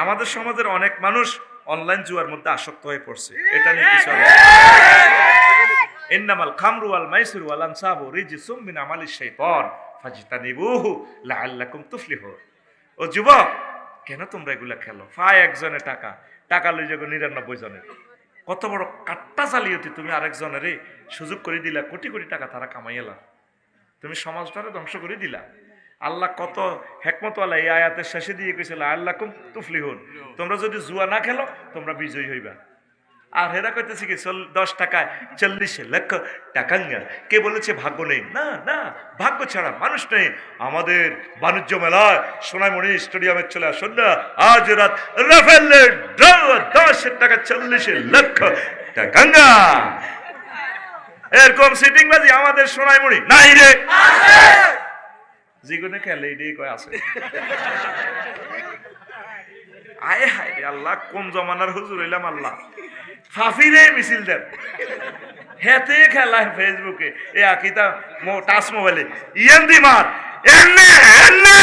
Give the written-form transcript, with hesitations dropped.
আমাদের সমাজের অনেক মানুষ অনলাইন জুয়ার মধ্যে আসক্ত হয়ে পড়ছে, এটা নিয়ে কিছু ইন্নামাল খামরু ওয়াল মাইসিরু ওয়াল আনসাবু রিজসুম মিন আমালিশ শাইতান ফাজতানিবুহু লাআল্লাকুম তুফলিহুন। ও যুবক, কেন তোমরা এগুলা খেলো? ফায় একজনের টাকা, টাকা লই যাগো 99 জনের। কত বড় কাট্টা জালিয়াতি! তুমি আরেকজনের সুযোগ করে দিলা, কোটি কোটি টাকা তারা কামাইলা, তুমি সমাজটারে ধ্বংস করে দিলা। আল্লাহ কত হেকমতওয়ালা এই আয়াতের শেষে দিয়ে কইছিল আল্লাকুম তুফলিহুন, তোমরা যদি জুয়া না খেলো তোমরা বিজয়ী হইবা। আর হেরা কইতেছে কি 10 টাকায় 40 লক্ষ টাকা। কে বলেছে ভাগ্য নেই? না না, ভাগ্য ছাড়া মানুষ নেই। আমাদের বাণিজ্য মেলায় সোনাইমণি স্টেডিয়ামে চলে আসুন না, আজ রাত রাফেলের 10 টাকা 40 লক্ষ টাকা। এরকম সিটিং বাজি আমাদের সোনাইমণি নাই রে, জীবনে খেলে এটাই কয় আছে। আয় হায় রে আল্লাহ, কোন জমানার হুজুর হইলাম আল্লাহ। ফাফিরে মিছিল দেন, হেতে খেলায় ফেসবুকে এ আকিতা টাচ মোবাইলে ইয়ান্দি মার এন্নে এন্নে